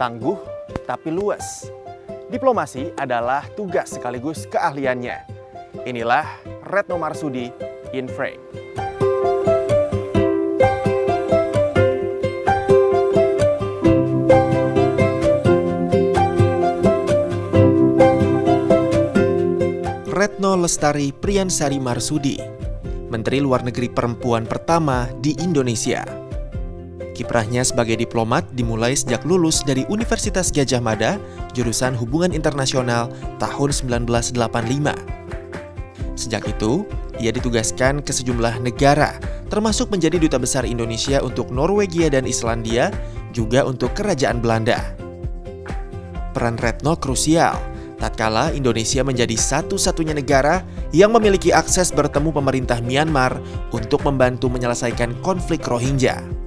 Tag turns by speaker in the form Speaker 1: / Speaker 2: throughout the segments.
Speaker 1: tangguh tapi luas. Diplomasi adalah tugas sekaligus keahliannya. Inilah Retno Marsudi in Frame. Retno Lestari Priyansari Marsudi, Menteri Luar Negeri perempuan pertama di Indonesia. Kiprahnya sebagai diplomat dimulai sejak lulus dari Universitas Gadjah Mada, jurusan Hubungan Internasional tahun 1985. Sejak itu, ia ditugaskan ke sejumlah negara, termasuk menjadi Duta Besar Indonesia untuk Norwegia dan Islandia, juga untuk Kerajaan Belanda. Peran Retno krusial, tatkala Indonesia menjadi satu-satunya negara yang memiliki akses bertemu pemerintah Myanmar untuk membantu menyelesaikan konflik Rohingya.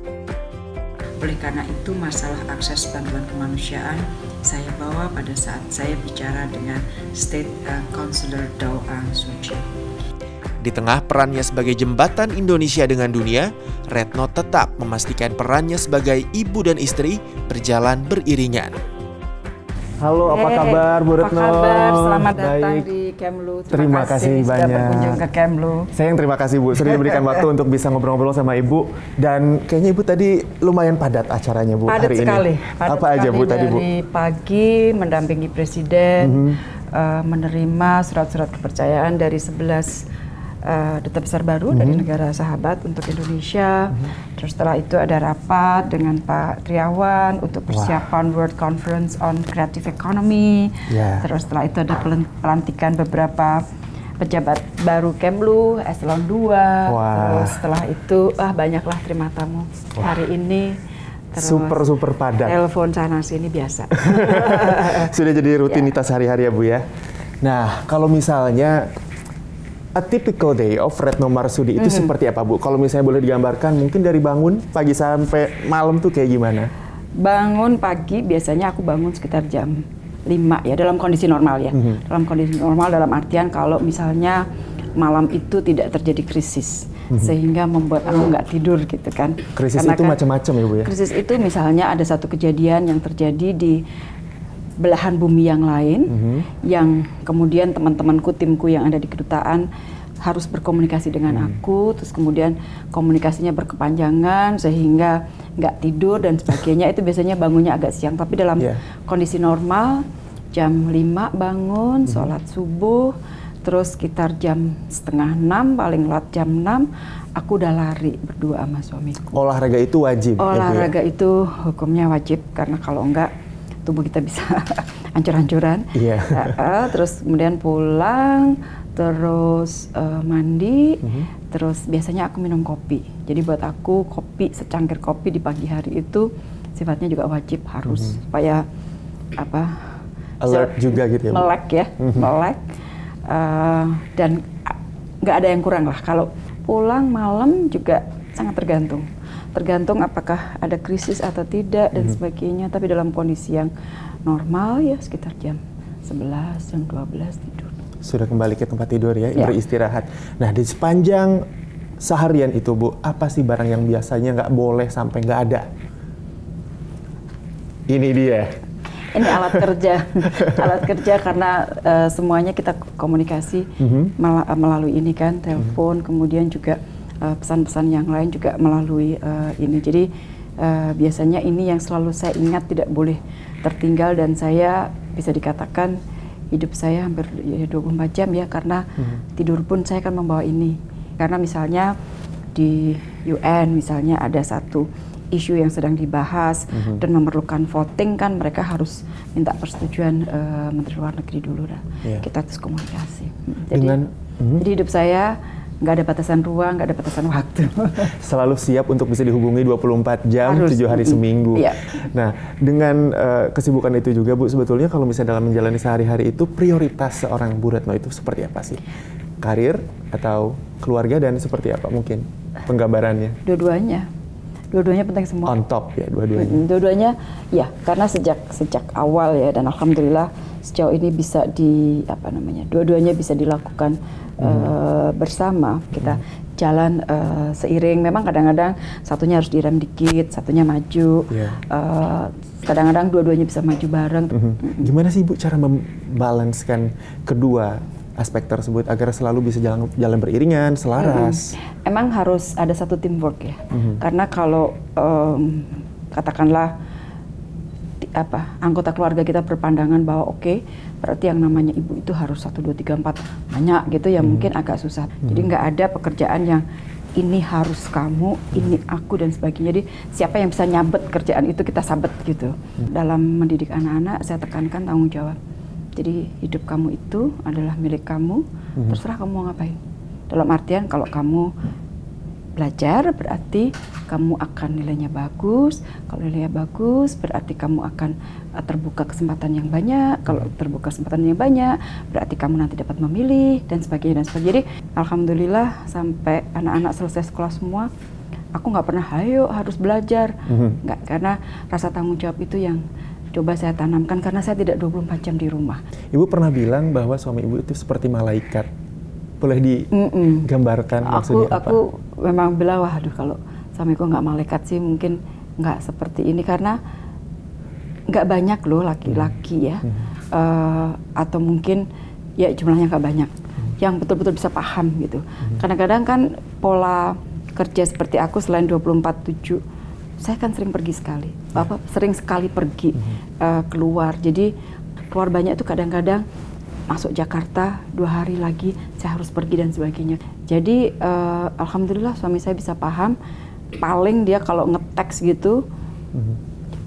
Speaker 2: Oleh karena itu, masalah akses bantuan kemanusiaan saya bawa pada saat saya bicara dengan State Councilor Daw Aung Suu Kyi.
Speaker 1: Di tengah perannya sebagai jembatan Indonesia dengan dunia, Retno tetap memastikan perannya sebagai ibu dan istri berjalan beriringan.
Speaker 3: Halo, apa kabar Bu Retno?
Speaker 2: Apa kabar? Selamat datang di Kemlu.
Speaker 3: Terima kasih banyak.
Speaker 2: Sudah berkunjung ke Kemlu.
Speaker 3: Saya yang terima kasih Bu, sudah diberikan waktu untuk bisa ngobrol-ngobrol sama Ibu. Dan kayaknya Ibu tadi lumayan padat acaranya Bu
Speaker 2: Padat
Speaker 3: hari
Speaker 2: sekali.
Speaker 3: ini.
Speaker 2: Padat
Speaker 3: apa aja Bu tadi Bu?
Speaker 2: Dari pagi mendampingi Presiden, menerima surat-surat kepercayaan dari 11 duta besar baru dari negara sahabat untuk Indonesia. Terus setelah itu ada rapat dengan Pak Triawan untuk persiapan World Conference on Creative Economy. Terus setelah itu ada pelantikan beberapa pejabat baru Kemlu, eselon 2. Terus setelah itu banyaklah terima tamu hari ini. Terus
Speaker 3: super padat.
Speaker 2: Telepon sana sini biasa.
Speaker 3: Sudah jadi rutinitas hari-hari ya Bu ya. Nah, kalau misalnya a typical day of Retno Marsudi itu seperti apa Bu? Kalau misalnya boleh digambarkan, mungkin dari bangun pagi sampai malam tuh kayak gimana?
Speaker 2: Bangun pagi, biasanya aku bangun sekitar jam 5 ya, dalam kondisi normal ya. Dalam kondisi normal dalam artian kalau misalnya malam itu tidak terjadi krisis. Sehingga membuat aku nggak tidur gitu kan.
Speaker 3: Krisis itu macam-macam ya Bu ya?
Speaker 2: Krisis itu misalnya ada satu kejadian yang terjadi di belahan bumi yang lain, yang kemudian teman-temanku, timku yang ada di kedutaan harus berkomunikasi dengan aku, terus kemudian komunikasinya berkepanjangan sehingga nggak tidur dan sebagainya. Itu biasanya bangunnya agak siang, tapi dalam kondisi normal jam 5 bangun, sholat subuh, terus sekitar jam setengah 6, paling lat jam 6, aku udah lari berdua sama suamiku.
Speaker 3: Olahraga itu wajib?
Speaker 2: Olahraga itu hukumnya wajib, karena kalau enggak tubuh kita bisa hancur-hancuran. Terus kemudian pulang, terus mandi, terus biasanya aku minum kopi. Jadi buat aku kopi, secangkir kopi di pagi hari itu sifatnya juga wajib, harus supaya
Speaker 3: alert juga gitu ya Bu?
Speaker 2: Melek ya, melek. Dan nggak ada yang kurang lah. Kalau pulang malam juga sangat tergantung apakah ada krisis atau tidak dan sebagainya. Tapi dalam kondisi yang normal ya sekitar jam 11, jam 12 tidur.
Speaker 3: Sudah kembali ke tempat tidur ya, beristirahat. Nah, di sepanjang seharian itu Bu, apa sih barang yang biasanya nggak boleh sampai nggak ada? Ini dia.
Speaker 2: Ini alat kerja, alat kerja karena semuanya kita komunikasi melalui ini kan, telepon, kemudian juga pesan-pesan yang lain juga melalui ini. Jadi biasanya ini yang selalu saya ingat, tidak boleh tertinggal, dan saya bisa dikatakan hidup saya hampir 24 jam ya, karena tidur pun saya akan membawa ini. Karena misalnya di UN misalnya ada satu isu yang sedang dibahas dan memerlukan voting kan, mereka harus minta persetujuan Menteri Luar Negeri dulu. Kita terus komunikasi. Jadi hidup saya nggak ada batasan ruang, nggak ada batasan waktu.
Speaker 3: Selalu siap untuk bisa dihubungi 24 jam, 7 hari seminggu. Nah, dengan kesibukan itu juga Bu, sebetulnya kalau misalnya dalam menjalani sehari-hari itu, prioritas seorang Bu Retno itu seperti apa sih? Karir atau keluarga, dan seperti apa mungkin penggambarannya?
Speaker 2: Dua-duanya penting semua.
Speaker 3: On top ya, dua-duanya.
Speaker 2: Dua-duanya ya, karena sejak awal ya, dan alhamdulillah sejauh ini bisa dua-duanya bisa dilakukan bersama. jalan seiring. Memang kadang-kadang satunya harus direm dikit, satunya maju. Kadang-kadang dua-duanya bisa maju bareng.
Speaker 3: Gimana sih Ibu cara membalanskan kedua aspek tersebut agar selalu bisa jalan beriringan, selaras?
Speaker 2: Emang harus ada satu teamwork ya. Karena kalau katakanlah anggota keluarga kita berpandangan bahwa oke, berarti yang namanya ibu itu harus 1, 2, 3, 4 banyak gitu ya, mungkin agak susah. Jadi nggak ada pekerjaan yang ini harus kamu, ini aku dan sebagainya. Jadi siapa yang bisa nyabet kerjaan itu kita sabet gitu. Dalam mendidik anak-anak saya tekankan tanggung jawab. Jadi hidup kamu itu adalah milik kamu, terserah kamu mau ngapain. Dalam artian kalau kamu belajar berarti kamu akan nilainya bagus. Kalau nilainya bagus berarti kamu akan terbuka kesempatan yang banyak. Kalau terbuka kesempatan yang banyak berarti kamu nanti dapat memilih dan sebagainya dan sebagainya. Jadi alhamdulillah sampai anak-anak selesai sekolah semua, aku nggak pernah ayo harus belajar. Nggak, karena rasa tanggung jawab itu yang coba saya tanamkan karena saya tidak 24 jam di rumah. Ibu
Speaker 3: pernah bilang bahwa suami ibu itu seperti malaikat. Boleh digambarkan maksudnya apa?
Speaker 2: Aku memang bilang, waduh kalau suamiku nggak malaikat sih mungkin nggak seperti ini, karena nggak banyak loh laki-laki ya, atau mungkin ya jumlahnya nggak banyak, yang betul-betul bisa paham gitu. Kadang-kadang kan pola kerja seperti aku selain 24/7, saya kan sering pergi sekali, sering sekali pergi keluar, jadi keluar banyak itu kadang-kadang masuk Jakarta 2 hari lagi saya harus pergi dan sebagainya. Jadi alhamdulillah suami saya bisa paham. Paling dia kalau ngeteks gitu,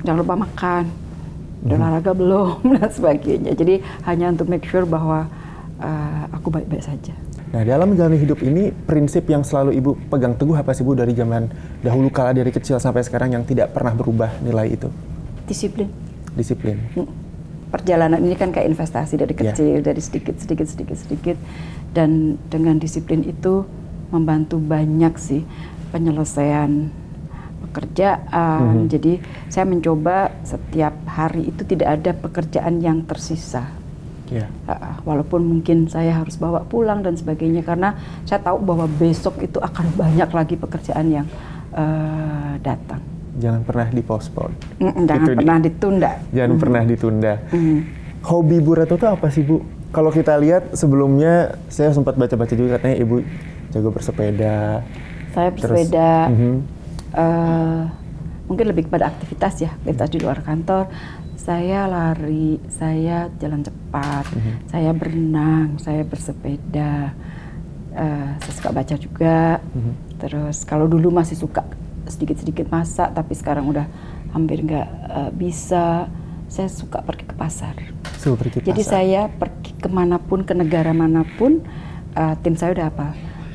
Speaker 2: jangan lupa makan, udah olahraga belum dan sebagainya. Jadi hanya untuk make sure bahwa aku baik-baik saja.
Speaker 3: Nah, dalam menjalani hidup ini prinsip yang selalu ibu pegang teguh apa sih Bu dari zaman dahulu kala dari kecil sampai sekarang yang tidak pernah berubah nilai itu?
Speaker 2: Disiplin.
Speaker 3: Disiplin.
Speaker 2: Perjalanan ini kan kayak investasi dari kecil, dari sedikit, dan dengan disiplin itu membantu banyak sih penyelesaian pekerjaan. Jadi saya mencoba setiap hari itu tidak ada pekerjaan yang tersisa. Walaupun mungkin saya harus bawa pulang dan sebagainya, karena saya tahu bahwa besok itu akan banyak lagi pekerjaan yang datang.
Speaker 3: Jangan pernah dipospon.
Speaker 2: Jangan pernah ditunda.
Speaker 3: Jangan pernah ditunda. Hobi Bu Retno itu apa sih Bu? Kalau kita lihat sebelumnya, saya sempat baca-baca juga katanya Ibu jago bersepeda.
Speaker 2: Saya bersepeda, mungkin lebih kepada aktivitas ya, aktivitas di luar kantor. Saya lari, saya jalan cepat, saya berenang, saya bersepeda. Saya suka baca juga. Terus kalau dulu masih suka sedikit-sedikit masak, tapi sekarang udah hampir nggak bisa. Saya suka pergi ke pasar. Jadi saya pergi kemanapun, ke negara manapun, tim saya udah apa?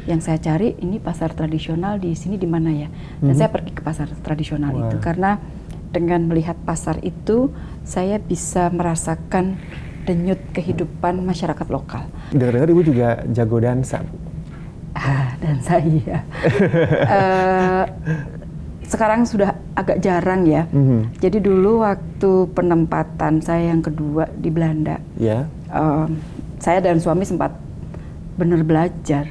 Speaker 2: Yang saya cari ini pasar tradisional di sini di mana ya? Dan saya pergi ke pasar tradisional itu karena dengan melihat pasar itu saya bisa merasakan denyut kehidupan masyarakat lokal.
Speaker 3: Dengar-dengar Ibu juga jago dansa.
Speaker 2: Dansa iya. Sekarang sudah agak jarang ya. Jadi dulu waktu penempatan saya yang kedua di Belanda, saya dan suami sempat benar belajar.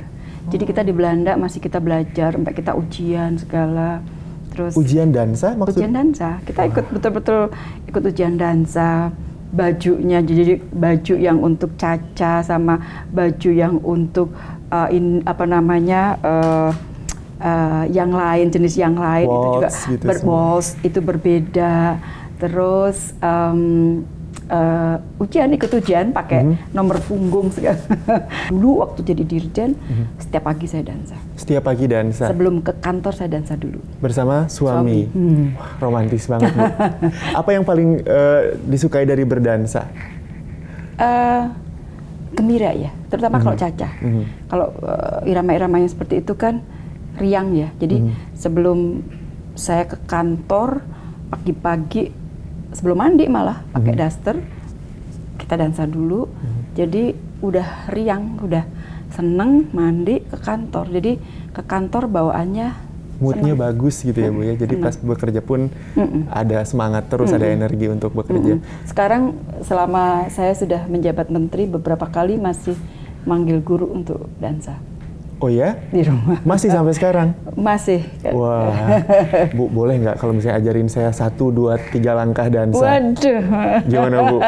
Speaker 2: Jadi kita di Belanda masih kita belajar, sampai kita ujian segala. Terus
Speaker 3: ujian dansa maksudnya? Ujian
Speaker 2: dansa. Kita ikut betul-betul ikut ujian dansa. Bajunya jadi baju yang untuk Caca sama baju yang untuk yang lain, jenis yang lain
Speaker 3: waltz,
Speaker 2: itu juga
Speaker 3: gitu
Speaker 2: waltz itu berbeda. Terus ikut ujian pakai nomor punggung segala. Dulu waktu jadi dirjen, setiap pagi saya dansa.
Speaker 3: Setiap pagi dansa?
Speaker 2: Sebelum ke kantor saya dansa dulu.
Speaker 3: Bersama suami? Wah, romantis banget Bu. Apa yang paling disukai dari berdansa?
Speaker 2: Gembira ya, terutama kalau Caca. Kalau irama-irama yang seperti itu kan riang ya. Jadi sebelum saya ke kantor pagi-pagi, sebelum mandi malah pakai daster, kita dansa dulu. Jadi udah riang, udah seneng mandi ke kantor. Jadi ke kantor bawaannya
Speaker 3: moodnya bagus gitu ya Bu ya. Jadi pas bekerja pun ada semangat terus, ada energi untuk bekerja.
Speaker 2: Sekarang selama saya sudah menjabat menteri, beberapa kali masih manggil guru untuk dansa.
Speaker 3: Oh ya?
Speaker 2: Di rumah.
Speaker 3: Masih sampai sekarang?
Speaker 2: Masih.
Speaker 3: Wah, Bu, boleh nggak kalau misalnya ajarin saya 1, 2, 3 langkah dansa?
Speaker 2: Waduh.
Speaker 3: Gimana Bu?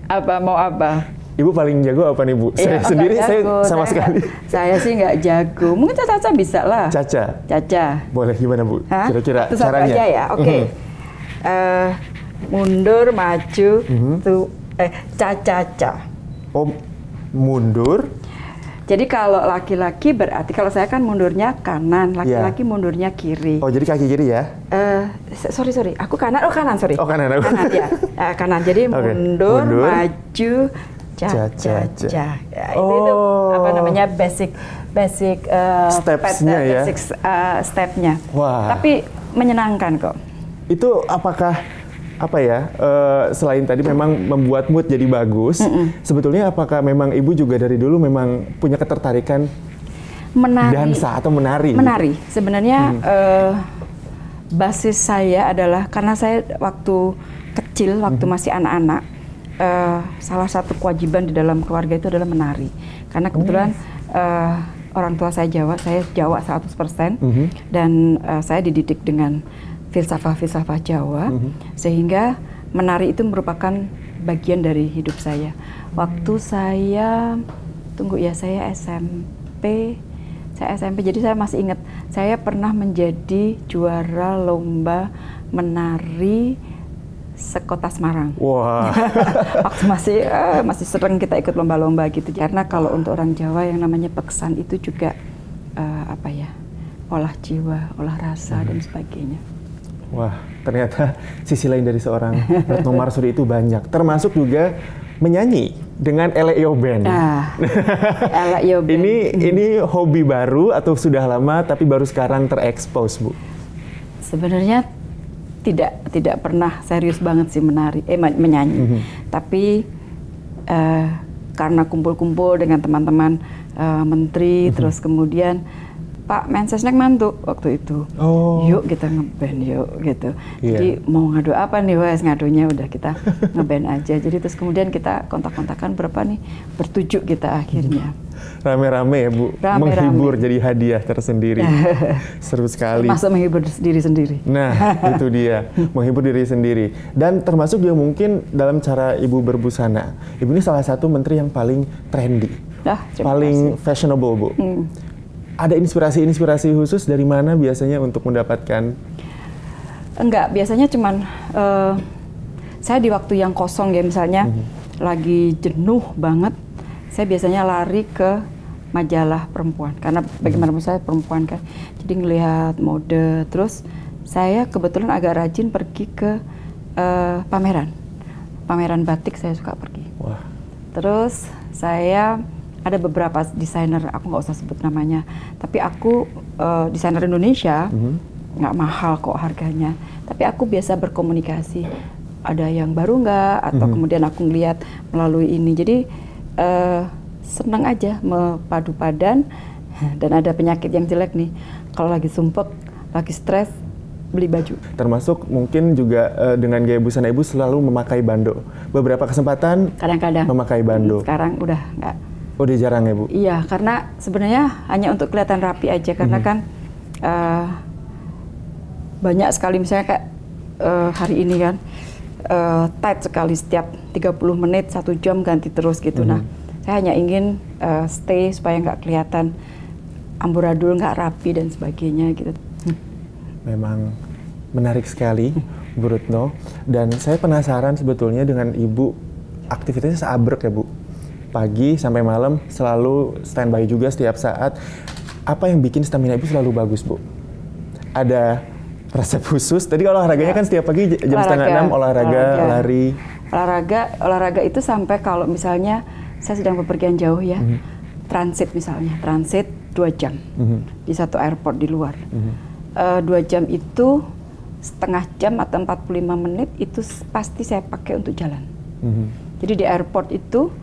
Speaker 2: Apa, mau apa?
Speaker 3: Ibu paling jago apa nih Bu? Saya sendiri jago. Saya sama sekali.
Speaker 2: Saya sih nggak jago. Mungkin Caca bisa lah. Caca.
Speaker 3: Boleh gimana Bu? Kira-kira
Speaker 2: caranya? Aja ya. Oke. Mundur, maju, Caca.
Speaker 3: Oh, mundur.
Speaker 2: Jadi kalau laki-laki berarti kalau saya kan mundurnya kanan, laki-laki mundurnya kiri.
Speaker 3: Oh, jadi kaki kiri ya?
Speaker 2: Sorry, aku kanan. Oh, kanan, sorry.
Speaker 3: Oh, kanan aku.
Speaker 2: Kanan ya. Kanan. Jadi mundur, maju, Caca. Ya, itu apa namanya basic
Speaker 3: stepsnya ya.
Speaker 2: Basic stepnya.
Speaker 3: Wah.
Speaker 2: Tapi menyenangkan kok.
Speaker 3: Itu apakah selain tadi memang membuat mood jadi bagus, sebetulnya apakah memang Ibu juga dari dulu memang punya ketertarikan
Speaker 2: menari,
Speaker 3: dansa atau menari?
Speaker 2: Menari. Sebenarnya basis saya adalah karena saya waktu kecil, waktu masih anak-anak, salah satu kewajiban di dalam keluarga itu adalah menari. Karena kebetulan orang tua saya Jawa 100%, dan saya dididik dengan filsafah Jawa, sehingga menari itu merupakan bagian dari hidup saya. Waktu saya SMP, jadi saya masih ingat, saya pernah menjadi juara lomba menari sekota Semarang. Wah. Waktu masih sering kita ikut lomba-lomba gitu. Karena kalau untuk orang Jawa yang namanya peksan itu juga olah jiwa, olah rasa dan sebagainya.
Speaker 3: Wah, ternyata sisi lain dari seorang Retno Marsudi itu banyak. Termasuk juga menyanyi dengan Eleo Band.
Speaker 2: Eleo Band.
Speaker 3: Ini hobi baru atau sudah lama tapi baru sekarang terekspos, Bu?
Speaker 2: Sebenarnya tidak pernah serius banget sih menyanyi. Tapi karena kumpul-kumpul dengan teman-teman menteri, terus kemudian Pak Mensesnek mantu waktu itu, yuk kita ngeband yuk gitu. Jadi mau ngadu apa nih, ngadunya udah kita ngeband aja. Jadi terus kemudian kita kontak-kontakan berapa nih, bertujuh kita akhirnya.
Speaker 3: Rame-rame ya Bu, menghibur jadi hadiah tersendiri. Seru sekali.
Speaker 2: Masuk menghibur diri sendiri.
Speaker 3: Nah itu dia, menghibur diri sendiri. Dan termasuk juga mungkin dalam cara Ibu berbusana. Ibu ini salah satu menteri yang paling trendy, paling fashionable Bu. Ada inspirasi khusus dari mana biasanya untuk mendapatkan?
Speaker 2: Enggak, biasanya cuman saya di waktu yang kosong ya, misalnya lagi jenuh banget, saya biasanya lari ke majalah perempuan, karena bagaimanapun saya perempuan kan, jadi ngelihat mode. Terus saya kebetulan agak rajin pergi ke pameran batik, saya suka pergi.
Speaker 3: Wah.
Speaker 2: Terus saya ada beberapa desainer, aku nggak usah sebut namanya, tapi aku desainer Indonesia, nggak mahal kok harganya. Tapi aku biasa berkomunikasi, ada yang baru nggak, atau kemudian aku ngeliat melalui ini. Jadi senang aja mepadu padan, dan ada penyakit yang jelek nih, kalau lagi sumpek, lagi stres, beli baju. Termasuk
Speaker 3: mungkin juga dengan gaya busana Ibu selalu memakai bando. Beberapa kesempatan
Speaker 2: kadang-kadang
Speaker 3: memakai bando.
Speaker 2: Sekarang udah nggak.
Speaker 3: Udah jarang ya Bu?
Speaker 2: Iya, karena sebenarnya hanya untuk kelihatan rapi aja, karena kan banyak sekali misalnya kayak hari ini kan tight sekali, setiap 30 menit 1 jam ganti terus gitu. Nah, saya hanya ingin stay supaya nggak kelihatan amburadul, nggak rapi dan sebagainya gitu.
Speaker 3: Memang menarik sekali Bu Retno, dan saya penasaran sebetulnya dengan Ibu aktivitasnya seabrek ya Bu. Pagi sampai malam selalu standby juga setiap saat. Apa yang bikin stamina Ibu selalu bagus, Bu? Ada resep khusus? Tadi olahraganya kan setiap pagi jam 5:30 lari.
Speaker 2: Olahraga itu sampai kalau misalnya saya sedang bepergian jauh ya, transit 2 jam di satu airport di luar. 2 jam itu setengah jam atau 45 menit itu pasti saya pakai untuk jalan. Jadi di airport itu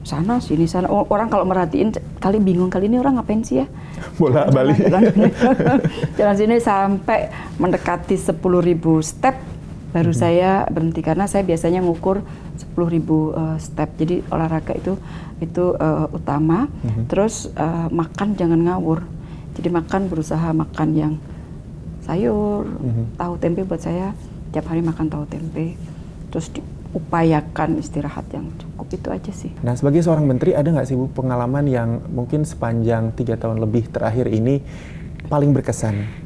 Speaker 2: sana sini sana, orang kalau merhatiin kali bingung, kali ini orang ngapain sih ya,
Speaker 3: bola balik
Speaker 2: jalan sini sampai mendekati 10.000 step baru saya berhenti, karena saya biasanya ngukur 10.000 step. Jadi olahraga itu utama. Terus makan jangan ngawur. Jadi makan, berusaha makan yang sayur, tahu tempe buat saya tiap hari makan tahu tempe. Terus diupayakan istirahat yang cukup, itu aja sih.
Speaker 3: Nah, sebagai seorang menteri ada nggak sih Bu pengalaman yang mungkin sepanjang 3 tahun lebih terakhir ini paling berkesan?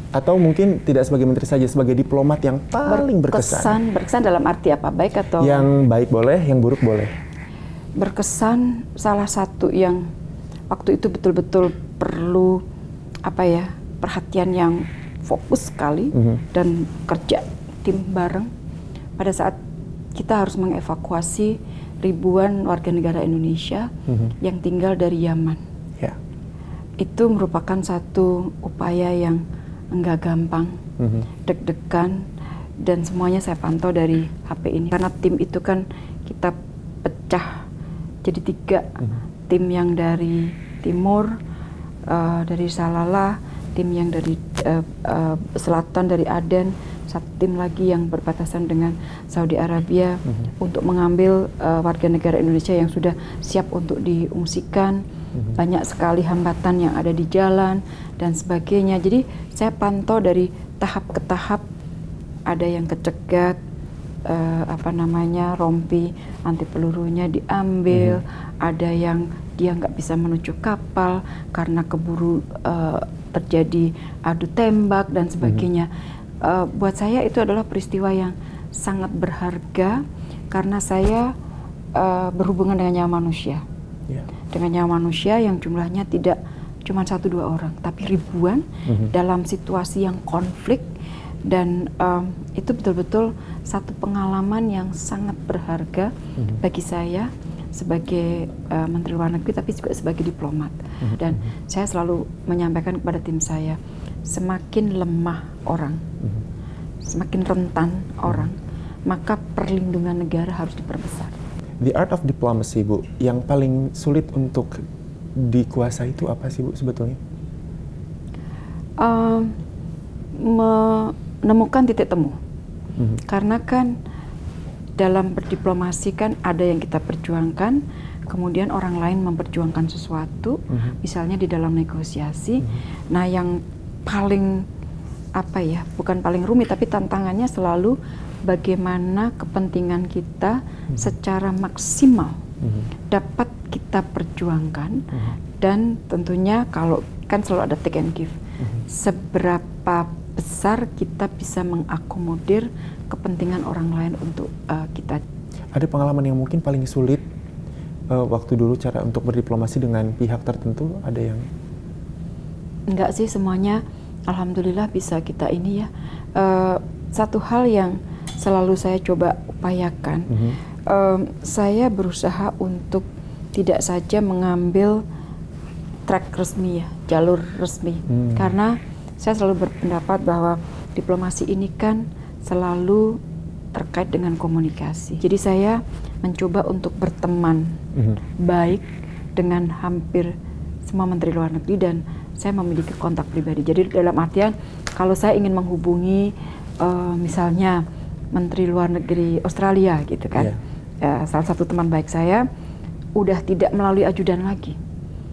Speaker 3: Atau mungkin tidak sebagai menteri saja, sebagai diplomat yang paling berkesan?
Speaker 2: Berkesan dalam arti apa? Baik atau?
Speaker 3: Yang baik boleh, yang buruk boleh.
Speaker 2: Berkesan salah satu yang waktu itu betul-betul perlu perhatian yang fokus sekali dan kerja tim bareng pada saat kita harus mengevakuasi ribuan warga negara Indonesia yang tinggal dari Yaman.
Speaker 3: Yeah.
Speaker 2: Itu merupakan satu upaya yang enggak gampang, deg-degan, dan semuanya saya pantau dari HP ini. Karena tim itu kan kita pecah jadi 3, tim yang dari timur, dari Salalah, tim yang dari selatan dari Aden, satu tim lagi yang berbatasan dengan Saudi Arabia untuk mengambil warga negara Indonesia yang sudah siap untuk diungsikan. Banyak sekali hambatan yang ada di jalan dan sebagainya. Jadi saya pantau dari tahap ke tahap. Ada yang kecegat, rompi anti pelurunya diambil, ada yang dia nggak bisa menuju kapal karena keburu terjadi adu tembak dan sebagainya. Buat saya itu adalah peristiwa yang sangat berharga karena saya berhubungan dengan nyawa manusia. Yeah. Dengan nyawa manusia yang jumlahnya tidak cuma 1-2 orang, tapi ribuan dalam situasi yang konflik, dan itu betul-betul satu pengalaman yang sangat berharga bagi saya sebagai Menteri Luar Negeri, tapi juga sebagai diplomat. Dan saya selalu menyampaikan kepada tim saya, semakin lemah orang, semakin rentan orang, maka perlindungan negara harus diperbesar.
Speaker 3: The art of diplomacy, Bu, yang paling sulit untuk dikuasai itu apa sih, Bu, sebetulnya?
Speaker 2: Menemukan titik temu. Karena kan dalam berdiplomasi kan ada yang kita perjuangkan, kemudian orang lain memperjuangkan sesuatu, misalnya di dalam negosiasi. Nah, yang paling bukan paling rumit, tapi tantangannya selalu bagaimana kepentingan kita secara maksimal dapat kita perjuangkan, dan tentunya kalau kan selalu ada take and give, seberapa besar kita bisa mengakomodir kepentingan orang lain untuk kita.
Speaker 3: Ada pengalaman yang mungkin paling sulit waktu dulu cara untuk berdiplomasi dengan pihak tertentu, ada yang?
Speaker 2: Enggak sih, semuanya alhamdulillah bisa kita ini ya. Satu hal yang selalu saya coba upayakan, saya berusaha untuk tidak saja mengambil track resmi ya, jalur resmi, karena saya selalu berpendapat bahwa diplomasi ini kan selalu terkait dengan komunikasi. Jadi saya mencoba untuk berteman baik dengan hampir semua menteri luar negeri, dan saya memiliki kontak pribadi. Jadi dalam artian kalau saya ingin menghubungi misalnya menteri luar negeri Australia gitu kan, salah satu teman baik saya udah tidak melalui ajudan lagi.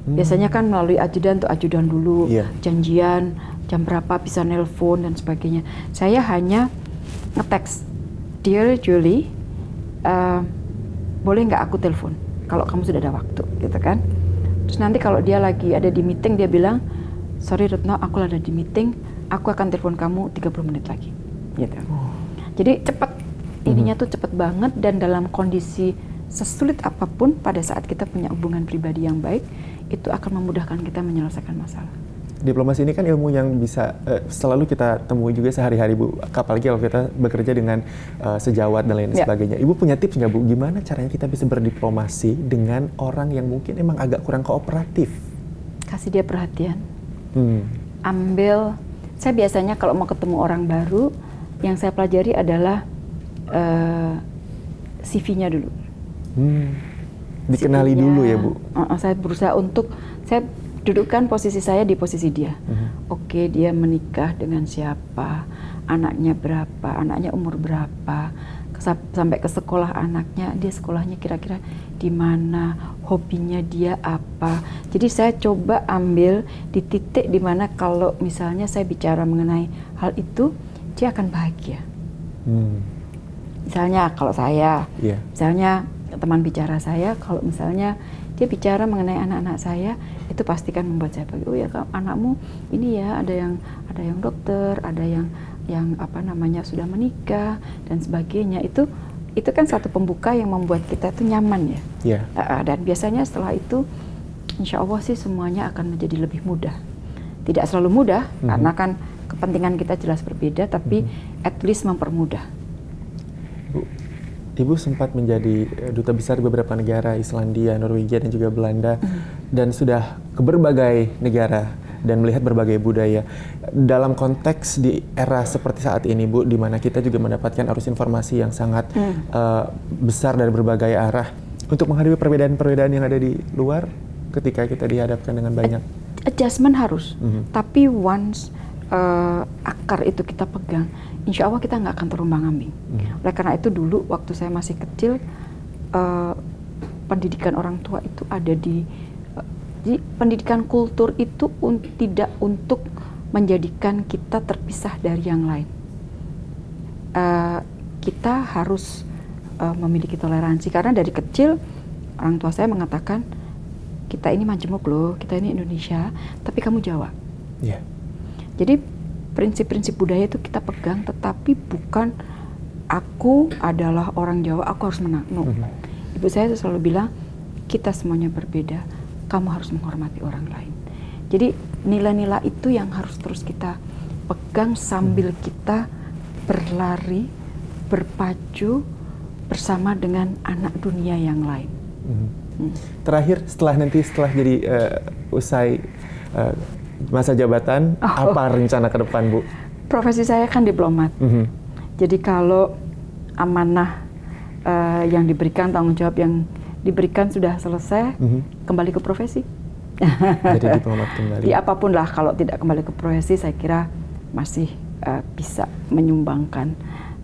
Speaker 2: Biasanya kan melalui ajudan tuh, ajudan dulu, janjian jam berapa bisa nelpon dan sebagainya. Saya hanya nge-text, "Dear Julie, boleh nggak aku telepon kalau kamu sudah ada waktu," gitu kan. Terus nanti kalau dia lagi ada di meeting, dia bilang, "Sorry Retno, aku ada di meeting, aku akan telepon kamu 30 menit lagi," gitu. Jadi cepat, ininya tuh cepat banget, dan dalam kondisi sesulit apapun pada saat kita punya hubungan pribadi yang baik, itu akan memudahkan kita menyelesaikan masalah.
Speaker 3: Diplomasi ini kan ilmu yang bisa selalu kita temui juga sehari-hari, Bu. Apalagi kalau kita bekerja dengan sejawat dan lain sebagainya. Ibu punya tips nggak, Bu? Gimana caranya kita bisa berdiplomasi dengan orang yang mungkin emang agak kurang kooperatif?
Speaker 2: Kasih dia perhatian. Ambil, saya biasanya kalau mau ketemu orang baru, yang saya pelajari adalah CV-nya dulu.
Speaker 3: Dikenali dulu ya, Bu?
Speaker 2: Saya berusaha untuk, saya dudukkan posisi saya di posisi dia. Oke, dia menikah dengan siapa, anaknya berapa, anaknya umur berapa, sampai ke sekolah anaknya, dia sekolahnya kira-kira di mana, hobinya dia apa. Jadi saya coba ambil di titik di mana kalau misalnya saya bicara mengenai hal itu, dia akan bahagia. Misalnya kalau saya, misalnya teman bicara saya, kalau misalnya dia bicara mengenai anak-anak saya, itu pastikan membuat saya bahagia. Oh ya, anakmu ini ya, ada yang dokter, ada yang apa namanya sudah menikah dan sebagainya. Itu kan satu pembuka yang membuat kita itu nyaman ya. Dan biasanya setelah itu, insya Allah sih semuanya akan menjadi lebih mudah. Tidak selalu mudah, karena kan kepentingan kita jelas berbeda, tapi at least mempermudah.
Speaker 3: Ibu sempat menjadi duta besar beberapa negara, Islandia, Norwegia, dan juga Belanda, dan sudah ke berbagai negara dan melihat berbagai budaya. Dalam konteks di era seperti saat ini, Bu, di mana kita juga mendapatkan arus informasi yang sangat besar dari berbagai arah, untuk menghadapi perbedaan-perbedaan yang ada di luar, ketika kita dihadapkan dengan banyak
Speaker 2: adjustment harus, tapi once akar itu kita pegang, insya Allah kita nggak akan terombang-ambing. Oleh karena itu dulu waktu saya masih kecil, pendidikan orang tua itu ada di pendidikan kultur itu tidak untuk menjadikan kita terpisah dari yang lain. Kita harus memiliki toleransi, karena dari kecil orang tua saya mengatakan, kita ini majemuk loh, kita ini Indonesia, tapi kamu Jawa. Jadi prinsip-prinsip budaya itu kita pegang, tetapi bukan aku adalah orang Jawa, aku harus menang. No. Ibu saya selalu bilang, kita semuanya berbeda, kamu harus menghormati orang lain. Jadi nilai-nilai itu yang harus terus kita pegang sambil kita berlari, berpacu bersama dengan anak dunia yang lain.
Speaker 3: Terakhir, setelah jadi usai masa jabatan, apa rencana ke depan, Bu?
Speaker 2: Profesi saya kan diplomat. Jadi kalau amanah yang diberikan, tanggung jawab yang diberikan sudah selesai, kembali ke profesi.
Speaker 3: Jadi diplomat kembali.
Speaker 2: Di apapun lah, kalau tidak kembali ke profesi, saya kira masih bisa menyumbangkan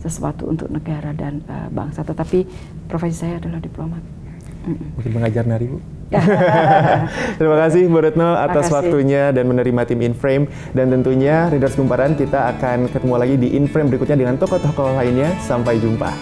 Speaker 2: sesuatu untuk negara dan bangsa. Tetapi profesi saya adalah diplomat.
Speaker 3: Mungkin mengajar nari, Bu. Terima kasih Bu Retno atas waktunya dan menerima tim Inframe, dan tentunya Readers Kumparan, kita akan ketemu lagi di Inframe berikutnya dengan tokoh-tokoh lainnya. Sampai jumpa.